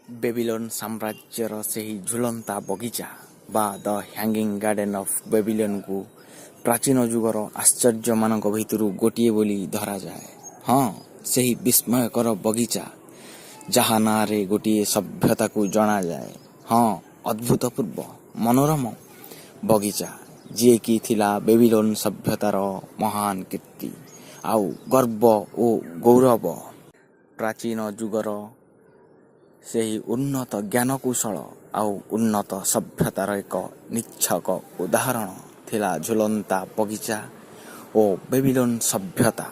Babylon ସାମ୍ରାଜ୍ୟର ସେହି ଝୁଲନ୍ତା ବଗିଚା ବା ଦ ହ୍ୟାଙ୍ଗିଂ ଗାର୍ଡେନ୍ ଅଫ୍ ବେବିଲନ୍କୁ ପ୍ରାଚୀନ ଯୁଗର ଆଶ୍ଚର୍ଯ୍ୟମାନଙ୍କ ଭିତରୁ ଗୋଟିଏ ବୋଲି ଧରାଯାଏ। ହଁ, ସେହି ବିସ୍ମୟକର ବଗିଚା ଯାହା ନାଁରେ ଗୋଟିଏ ସଭ୍ୟତାକୁ ଜଣାଯାଏ। ହଁ, ଅଦ୍ଭୁତପୂର୍ବ ମନୋରମ ବଗିଚା ଯିଏକି ଥିଲା ବେବିଲନ୍ ସଭ୍ୟତାର ମହାନ କୀର୍ତ୍ତି ଆଉ ଗର୍ବ ଓ ଗୌରବ। ପ୍ରାଚୀନ ଯୁଗର ସେହି ଉନ୍ନତ ଜ୍ଞାନକୌଶଳ ଆଉ ଉନ୍ନତ ସଭ୍ୟତାର ଏକ ନିଚ୍ଛକ ଉଦାହରଣ ଥିଲା ଝୁଲନ୍ତା ବଗିଚା ଓ ବେବିଲନ୍ ସଭ୍ୟତା।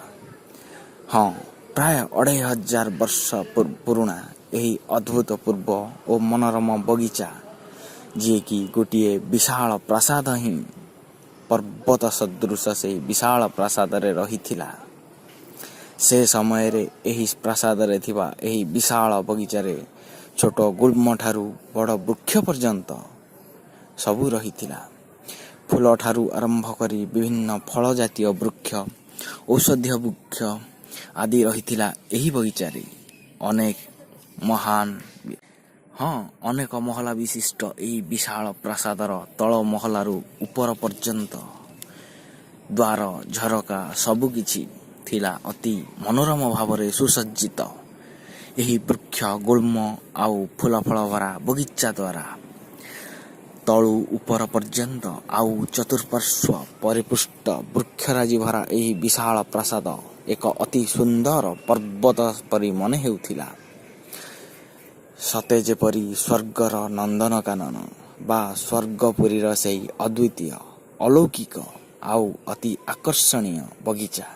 ହଁ, ପ୍ରାୟ 2500 ବର୍ଷ ପୁରୁଣା ଏହି ଅଦ୍ଭୁତପୂର୍ବ ଓ ମନୋରମ ବଗିଚା ଯିଏକି ଗୋଟିଏ ବିଶାଳ ପ୍ରାସାଦ ହିଁ ପର୍ବତ ସଦୃଶ ସେହି ବିଶାଳ ପ୍ରାସାଦରେ ରହିଥିଲା। ସେ ସମୟରେ ଏହି ପ୍ରାସାଦରେ ଥିବା ଏହି ବିଶାଳ ବଗିଚାରେ ଛୋଟ ଗୁଳ୍ମଠାରୁ ବଡ଼ ବୃକ୍ଷ ପର୍ଯ୍ୟନ୍ତ ସବୁ ରହିଥିଲା। ଫୁଲଠାରୁ ଆରମ୍ଭ କରି ବିଭିନ୍ନ ଫଳ ଜାତୀୟ ବୃକ୍ଷ, ଔଷଧୀୟ ବୃକ୍ଷ ଆଦି ରହିଥିଲା ଏହି ବଗିଚାରେ। ଅନେକ ମହଲା ବିଶିଷ୍ଟ ଏହି ବିଶାଳ ପ୍ରାସାଦର ତଳ ମହଲାରୁ ଉପର ପର୍ଯ୍ୟନ୍ତ ଦ୍ୱାର, ଝରକା ସବୁକିଛି ଥିଲା ଅତି ମନୋରମ ଭାବରେ ସୁସଜ୍ଜିତ। ଏହି ବୃକ୍ଷ, ଗୁଳ୍ମ ଆଉ ଫୁଲଫଳ ଭରା ବଗିଚା ଦ୍ୱାରା ତଳୁ ଉପର ପର୍ଯ୍ୟନ୍ତ ଆଉ ଚତୁଃପାର୍ଶ୍ୱ ପରିପୃଷ୍ଟ ବୃକ୍ଷରାଜି ଭରା ଏହି ବିଶାଳ ପ୍ରାସାଦ ଏକ ଅତି ସୁନ୍ଦର ପର୍ବତ ପରି ମନେ ହେଉଥିଲା। ସତେ ଯେପରି ସ୍ୱର୍ଗର ନନ୍ଦନକାନନ ବା ସ୍ୱର୍ଗପୁରୀର ସେହି ଅଦ୍ୱିତୀୟ, ଅଲୌକିକ ଆଉ ଅତି ଆକର୍ଷଣୀୟ ବଗିଚା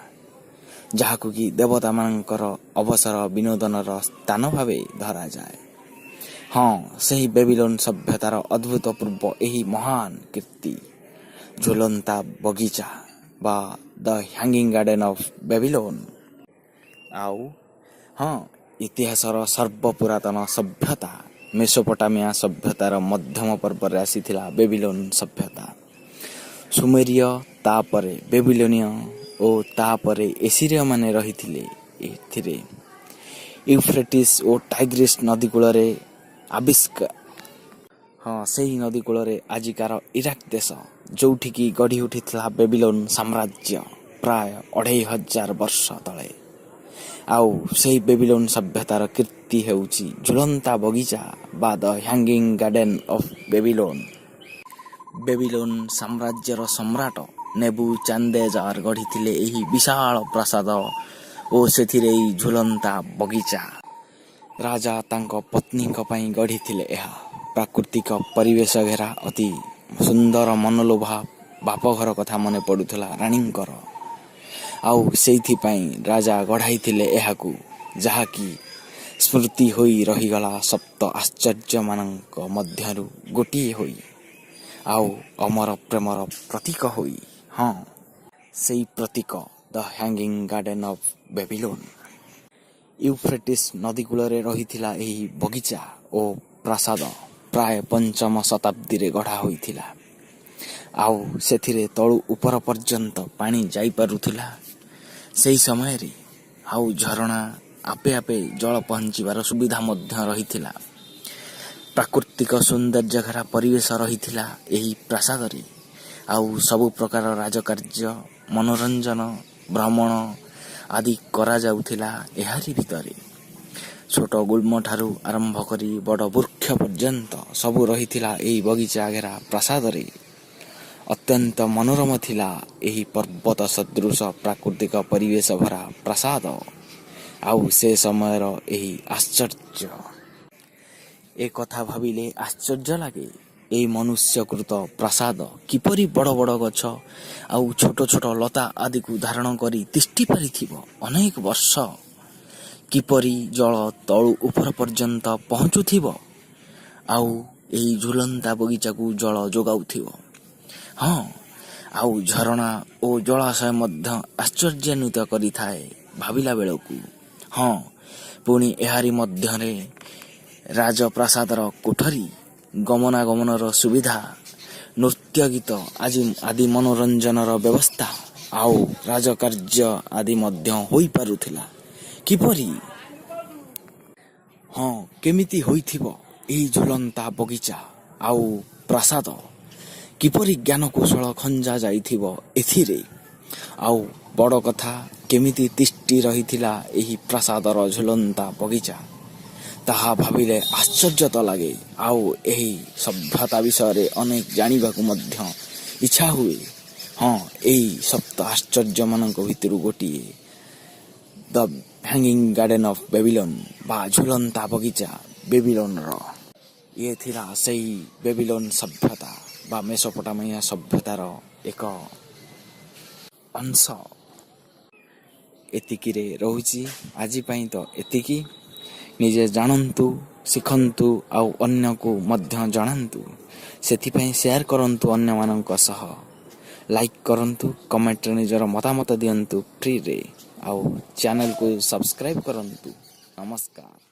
ଯାହାକୁ କି ଦେବତାମାନଙ୍କର ଅବସର ବିନୋଦନର ସ୍ଥାନ ଭାବେ ଧରାଯାଏ। ହଁ, ସେହି ବେବିଲନ୍ ସଭ୍ୟତାର ଅଦ୍ଭୁତପୂର୍ବ ଏହି ମହାନ କୀର୍ତ୍ତି ଝୁଲନ୍ତା ବଗିଚା ବା the hanging garden of Babylon. ଆଉ ହଁ, ଇତିହାସର ସର୍ବପୁରାତନ ସଭ୍ୟତା ମେସୋପଟାମିଆ ସଭ୍ୟତାର ମଧ୍ୟମ ପର୍ବରେ ଆସିଥିଲା ବେବିଲନ୍ ସଭ୍ୟତା। ସୁମେରୀୟ, ତାପରେ ବେବିଲୋନୀୟ ଓ ତାପରେ ଏସିରୀୟମାନେ ରହିଥିଲେ ଏଥିରେ। ୟୁଫ୍ରେଟିସ୍ ଓ ଟାଇଗ୍ରିସ୍ ନଦୀ କୂଳରେ ସେହି ନଦୀ କୂଳରେ ଆଜିକାର ଇରାକ ଦେଶ, ଯେଉଁଠିକି ଗଢ଼ି ଉଠିଥିଲା ବେବିଲନ୍ ସାମ୍ରାଜ୍ୟ ପ୍ରାୟ 2500 ବର୍ଷ ତଳେ। ଆଉ ସେହି ବେବିଲନ୍ ସଭ୍ୟତାର କୀର୍ତ୍ତି ହେଉଛି ଝୁଲନ୍ତା ବଗିଚା ବା the hanging garden of Babylon. Babylon ସାମ୍ରାଜ୍ୟର ସମ୍ରାଟ ନେବୁଚାନ୍ଦେଜାର ଗଢ଼ିଥିଲେ ଏହି ବିଶାଳ ପ୍ରାସାଦ ଓ ସେଥିରେ ଏହି ଝୁଲନ୍ତା ବଗିଚା। ରାଜା ତାଙ୍କ ପତ୍ନୀଙ୍କ ପାଇଁ ଗଢ଼ିଥିଲେ ଏହା। ପ୍ରାକୃତିକ ପରିବେଶ ଘେରା ଅତି ସୁନ୍ଦର ମନଲୋଭା ବାପଘର କଥା ମନେ ପଡ଼ୁଥିଲା ରାଣୀଙ୍କର। ଆଉ ସେଇଥିପାଇଁ ରାଜା ଗଢ଼ାଇଥିଲେ ଏହାକୁ, ଯାହାକି ସ୍ମୃତି ହୋଇ ରହିଗଲା ସପ୍ତ ଆଶ୍ଚର୍ଯ୍ୟମାନଙ୍କ ମଧ୍ୟରୁ ଗୋଟିଏ ହୋଇ, ଆଉ ଅମର ପ୍ରେମର ପ୍ରତୀକ ହୋଇ। ହଁ, ସେଇ ପ୍ରତୀକ ଦ ହ୍ୟାଙ୍ଗିଂ ଗାର୍ଡେନ୍ ଅଫ୍ ବେବିଲୋନ୍। ୟୁଫ୍ରେଟିସ୍ ନଦୀ କୂଳରେ ରହିଥିଲା ଏହି ବଗିଚା ଓ ପ୍ରାସାଦ ପ୍ରାୟ 5ମ ଶତାବ୍ଦୀରେ ଗଢ଼ା ହୋଇଥିଲା। ଆଉ ସେଥିରେ ତଳୁ ଉପର ପର୍ଯ୍ୟନ୍ତ ପାଣି ଯାଇପାରୁଥିଲା ସେହି ସମୟରେ। ଆଉ ଝରଣା ଆପେ ଆପେ ଜଳ ପହଞ୍ଚିବାର ସୁବିଧା ମଧ୍ୟ ରହିଥିଲା। ପ୍ରାକୃତିକ ସୌନ୍ଦର୍ଯ୍ୟ ଘେରା ପରିବେଶ ରହିଥିଲା ଏହି ପ୍ରାସାଦରେ। ଆଉ ସବୁ ପ୍ରକାର ରାଜକାର୍ଯ୍ୟ, ମନୋରଞ୍ଜନ, ଭ୍ରମଣ ଆଦି କରାଯାଉଥିଲା ଏହାରି ଭିତରେ। ଛୋଟ ଗୁଳ୍ମଠାରୁ ଆରମ୍ଭ କରି ବଡ଼ ବୃକ୍ଷ ପର୍ଯ୍ୟନ୍ତ ସବୁ ରହିଥିଲା ଏହି ବଗିଚା ଘେରା ପ୍ରାସାଦରେ। ଅତ୍ୟନ୍ତ ମନୋରମ ଥିଲା ଏହି ପର୍ବତ ସଦୃଶ ପ୍ରାକୃତିକ ପରିବେଶ ଭରା ପ୍ରାସାଦ ଆଉ ସେ ସମୟର ଏହି ଆଶ୍ଚର୍ଯ୍ୟ। ଏ କଥା ଭାବିଲେ ଆଶ୍ଚର୍ଯ୍ୟ ଲାଗେ, ଏହି ମନୁଷ୍ୟକୃତ ପ୍ରାସାଦ କିପରି ବଡ଼ ବଡ଼ ଗଛ ଆଉ ଛୋଟ ଛୋଟ ଲତା ଆଦିକୁ ଧାରଣ କରି ତିଷ୍ଠି ପାରିଥିବ ଅନେକ ବର୍ଷ। କିପରି ଜଳ ତଳୁ ଉପର ପର୍ଯ୍ୟନ୍ତ ପହଞ୍ଚୁଥିବ ଆଉ ଏହି ଝୁଲନ୍ତା ବଗିଚାକୁ ଜଳ ଯୋଗାଉଥିବ। ହଁ, ଆଉ ଝରଣା ଓ ଜଳାଶୟ ମଧ୍ୟ ଆଶ୍ଚର୍ଯ୍ୟାନ୍ୱିତ କରିଥାଏ ଭାବିଲା ବେଳକୁ। ହଁ, ପୁଣି ଏହାରି ମଧ୍ୟରେ ରାଜପ୍ରାସାଦର କୋଠରୀ, ଗମନାଗମନର ସୁବିଧା, ନୃତ୍ୟ ଗୀତ ଆଦି ମନୋରଞ୍ଜନର ବ୍ୟବସ୍ଥା ଆଉ ରାଜକାର୍ଯ୍ୟ ଆଦି ମଧ୍ୟ ହୋଇପାରୁଥିଲା। କିପରି? ହଁ କେମିତି ହୋଇଥିବ ଏହି ଝୁଲନ୍ତା ବଗିଚା ଆଉ ପ୍ରାସାଦ, କିପରି ଜ୍ଞାନ କୌଶଳ ଖଞ୍ଜା ଯାଇଥିବ ଏଥିରେ। ଆଉ ବଡ଼ କଥା, କେମିତି ତିଷ୍ଠି ରହିଥିଲା ଏହି ପ୍ରାସାଦର ଝୁଲନ୍ତା ବଗିଚା, ତାହା ଭାବିଲେ ଆଶ୍ଚର୍ଯ୍ୟ ତ ଲାଗେ। ଆଉ ଏହି ସଭ୍ୟତା ବିଷୟରେ ଅନେକ ଜାଣିବାକୁ ମଧ୍ୟ ଇଚ୍ଛା ହୁଏ। ହଁ, ଏହି ସପ୍ତ ଆଶ୍ଚର୍ଯ୍ୟମାନଙ୍କ ଭିତରୁ ଗୋଟିଏ ଦ ହ୍ୟାଙ୍ଗିଂ ଗାର୍ଡେନ୍ ଅଫ୍ ବେବିଲନ୍ ବା ଝୁଲନ୍ତା ବଗିଚା ବେବିଲନ୍ର। ଇଏ ଥିଲା ସେହି ବେବିଲନ୍ ସଭ୍ୟତା ବା ମେସୋପୋଟାମିଆ ସଭ୍ୟତାର ଏକ ଅଂଶ। ଏତିକିରେ ରହୁଛି ଆଜି ପାଇଁ। ତ ଏତିକି। ନିଜେ ଜାଣନ୍ତୁ, ଶିଖନ୍ତୁ ଆଉ ଅନ୍ୟକୁ ମଧ୍ୟ ଜଣାନ୍ତୁ। ସେଥିପାଇଁ ସେୟାର କରନ୍ତୁ ଅନ୍ୟମାନଙ୍କ ସହ, ଲାଇକ୍ କରନ୍ତୁ, କମେଣ୍ଟରେ ନିଜର ମତାମତ ଦିଅନ୍ତୁ ଫ୍ରିରେ, ଆଉ ଚ୍ୟାନେଲକୁ ସବସ୍କ୍ରାଇବ୍ କରନ୍ତୁ। ନମସ୍କାର।